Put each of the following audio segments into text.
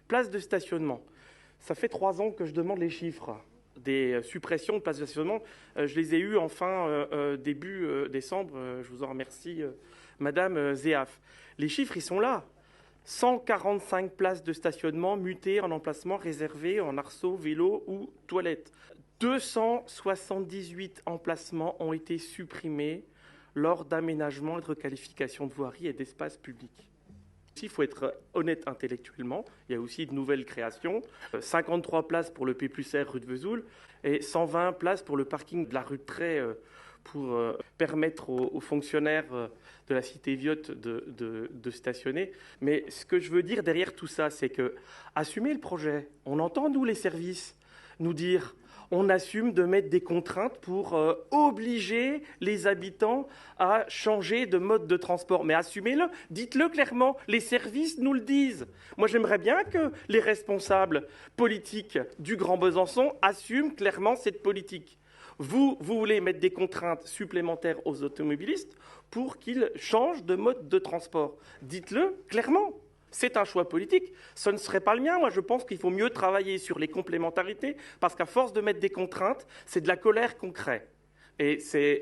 Places de stationnement. Ça fait 3 ans que je demande les chiffres des suppressions de places de stationnement. Je les ai eus enfin début décembre. Je vous en remercie, Madame Zéaf. Les chiffres, ils sont là. 145 places de stationnement mutées en emplacement réservé en arceaux, vélos ou toilettes. 278 emplacements ont été supprimés lors d'aménagements et de requalification de voiries et d'espaces publics. Il faut être honnête intellectuellement. Il y a aussi de nouvelles créations. 53 places pour le P+R rue de Vesoul et 120 places pour le parking de la rue de Tray pour permettre aux fonctionnaires de la cité Viotte de stationner. Mais ce que je veux dire derrière tout ça, c'est que assumer le projet. On entend, nous, les services, nous dire on assume de mettre des contraintes pour obliger les habitants à changer de mode de transport. Mais assumez-le, dites-le clairement, les services nous le disent. Moi, j'aimerais bien que les responsables politiques du Grand Besançon assument clairement cette politique. Vous voulez mettre des contraintes supplémentaires aux automobilistes pour qu'ils changent de mode de transport. Dites-le clairement. C'est un choix politique, ce ne serait pas le mien. Moi, je pense qu'il faut mieux travailler sur les complémentarités, parce qu'à force de mettre des contraintes, c'est de la colère qu'on crée. Et c'est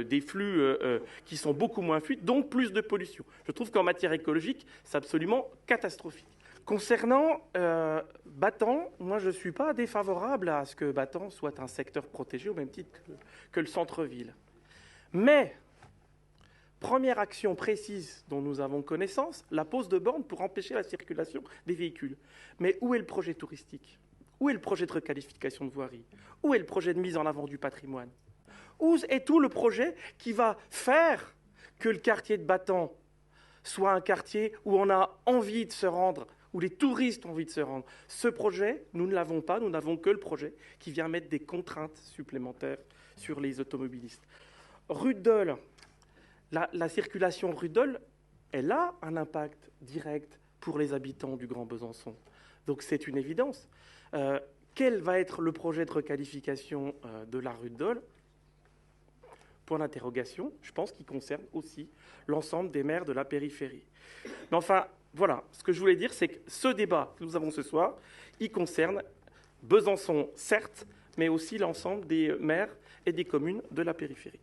des flux qui sont beaucoup moins fluides, donc plus de pollution. Je trouve qu'en matière écologique, c'est absolument catastrophique. Concernant Battan, moi, je ne suis pas défavorable à ce que Battan soit un secteur protégé au même titre que le centre-ville. Mais première action précise dont nous avons connaissance, la pose de bornes pour empêcher la circulation des véhicules. Mais où est le projet touristique? Où est le projet de requalification de voirie? Où est le projet de mise en avant du patrimoine? Où est tout le projet qui va faire que le quartier de Battan soit un quartier où on a envie de se rendre, où les touristes ont envie de se rendre? Ce projet, nous ne l'avons pas, nous n'avons que le projet qui vient mettre des contraintes supplémentaires sur les automobilistes. Rue de Dole. La circulation rue de Dole, elle a un impact direct pour les habitants du Grand Besançon. Donc c'est une évidence. Quel va être le projet de requalification de la rue de Dole? Point d'interrogation, je pense qu'il concerne aussi l'ensemble des maires de la périphérie. Mais enfin, voilà, ce que je voulais dire, c'est que ce débat que nous avons ce soir, il concerne Besançon, certes, mais aussi l'ensemble des maires et des communes de la périphérie.